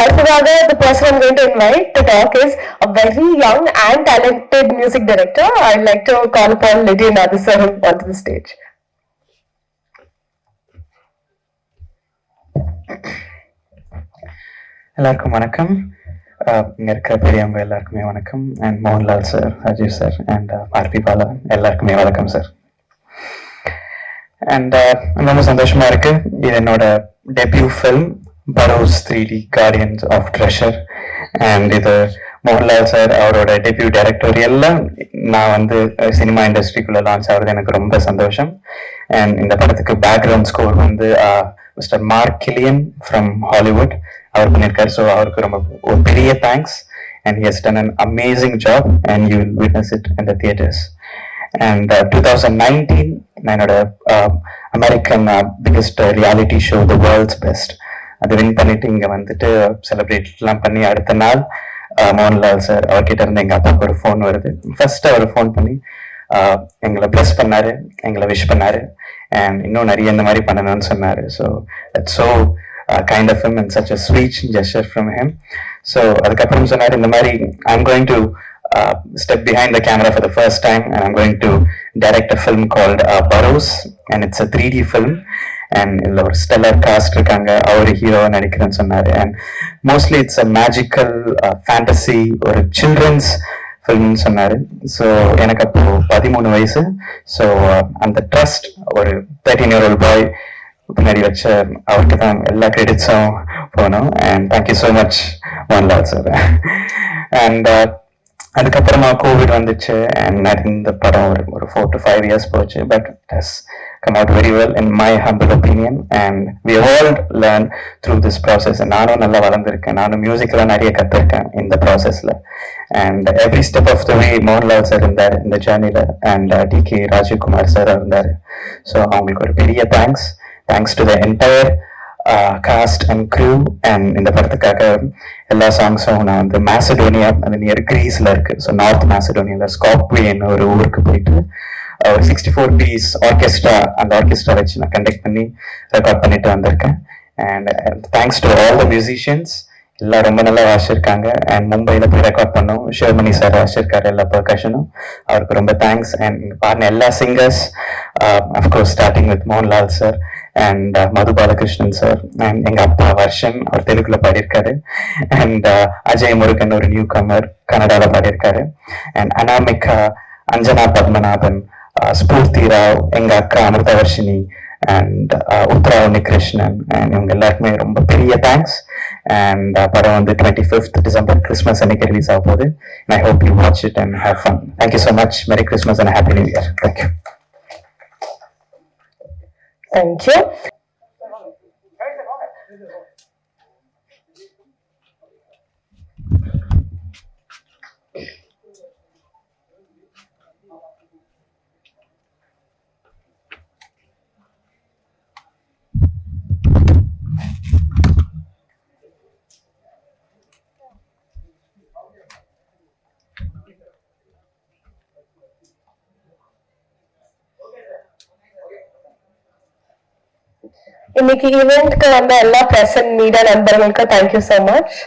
Arthurada, the person I'm going to invite to talk is a very young and talented music director. I'd like to call upon Lydia Nadasaran onto the stage. எல்லாருக்கும் வணக்கம். இங்கே இருக்கிற பெரியவங்க எல்லாருக்குமே வணக்கம். And Mohanlal sir, Ajay sir and RP Bala எல்லாருக்குமே வணக்கம் sir. And ரொம்ப சந்தோஷமா இருக்கு. இது என்னோட debut film Barroz 3D guardians of treasure. And இது மோகன்லால் சார் அவரோட டெபியூ டைரக்டோரியெல்லாம் நான் வந்து சினிமா இண்டஸ்ட்ரிக்குள்ள லான்ச் ஆகுறது எனக்கு ரொம்ப சந்தோஷம். அண்ட் இந்த படத்துக்கு பேக்ரவுண்ட் ஸ்கோர் வந்து mister Mark Kilian from Hollywood அவர் பண்ணியிருக்காரு. ஸோ அவருக்கு ரொம்ப ஒரு பெரிய thanks. And he has done an amazing job and you will witness it in the theatres. And 2019 நான் என்னோட American biggest reality show the world's best அது வின் பண்ணிட்டு இங்க வந்துட்டு செலிப்ரேட்லாம் பண்ணி அடுத்த நாள் மோகன்லால் சார் அவர்கிட்ட இருந்து எங்க அப்பாவுக்கு ஒரு ஃபோன் வருது. ஃபர்ஸ்ட் அவர் ஃபோன் பண்ணி எங்களை பிளஸ் பண்ணாரு, எங்களை விஷ் பண்ணாரு அண்ட் இன்னும் நிறைய இந்த மாதிரி பண்ணணும்னு சொன்னாரு. So that's so kind of him and such a sweet gesture from him. So அதுக்கப்புறம் சொன்னாரு இந்த மாதிரி I'm going to step behind the camera for the first time and I'm going to direct a film called Burrows and it's a 3D film and இதுல ஒரு stellar cost இருக்காங்க, அவர் hero நடிக்கிறேன்னு சொன்னாரு. And mostly it's a magical fantasy ஒரு children's ஃபில்ம்னு சொன்னாரு. So எனக்கு அப்போ 13 வயசு. So அந்த ட்ரஸ்ட் ஒரு 13-year-old பாய் பின்னாடி வச்ச அவருக்கு தான் எல்லா கிரெடிட்ஸும் போனோம். And thank you so much Mohanlal sir. And அதுக்கப்புறமா கோவிட் வந்துச்சு அண்ட் இந்த படம் ஒரு 4 to 5 years போச்சு. But it has come out very well in my humble opinion and we all learn through this process. நானும் நல்லா வளர்ந்துருக்கேன், நானும் மியூசிக்லாம் நிறைய கற்றுருக்கேன் இந்த ப்ராசஸில். And every step of the way Mohanlal sir இருந்தார் இந்த ஜேர்னியில் அண்ட் டிகே ராஜீவ்குமார் சார் இருந்தார். ஸோ அவங்களுக்கு ஒரு பெரிய thanks to the entire cast and crew. And இந்த படத்துக்காக எல்லா சாங்ஸும் நான் வந்து மேசடோனியா அந்த நியர் கிரீஸ்ல இருக்கு, ஸோ நார்த் மேசடோனியால ஸ்காப்வேன்னு ஒரு ஊருக்கு போயிட்டு ஒரு 64 பீஸ் ஆர்கெஸ்ட்ரா அந்த ஆர்கெஸ்ட்ரா வச்சு நான் கண்டக்ட் பண்ணி ரெக்கார்ட் பண்ணிட்டு வந்திருக்கேன். And thanks to all the musicians, எல்லாம் ரொம்ப நல்லா வாசிச்சிருக்காங்க. அண்ட் மும்பையில் போய் ரெக்கார்ட் பண்ணோம், ஷிவமணி சார் வாசிச்சிருக்காரு எல்லா பர்கஷனும், அவருக்கு ரொம்ப தேங்க்ஸ். அண்ட் பாடின எல்லா singers of course starting with Mohanlal sir and Madhu Balakrishnan sir and எங்க அப்பா வர்ஷன் அவர் தெலுங்குல பாடியிருக்காரு. அண்ட் அஜய் முருகன் ஒரு நியூ கமர் கன்னடால பாடியிருக்காரு. அண்ட் அனாமிகா, அஞ்சனா பத்மநாபன், ஸ்பூர்த்தி ராவ், எங்க அக்கா அமிர்தவர்ஷினி அண்ட் உத்ரா உன்னிகிருஷ்ணன் அண்ட் இவங்க எல்லாருக்குமே ரொம்ப பெரிய தேங்க்ஸ். அண்ட் படம் வந்து 25th December கிறிஸ்மஸ் அன்னைக்கு ரிலீஸ் ஆக போகுது. I hope you watch it and have fun. Thank you so much. மெரி Christmas and happy new year. Thank you. Thank you. இன்னைக்கு ஈவெண்ட்க்கு வந்த எல்லா பிரசன்ட் மீடியா நண்பர்களுக்கு தேங்க்யூ ஸோ மச்.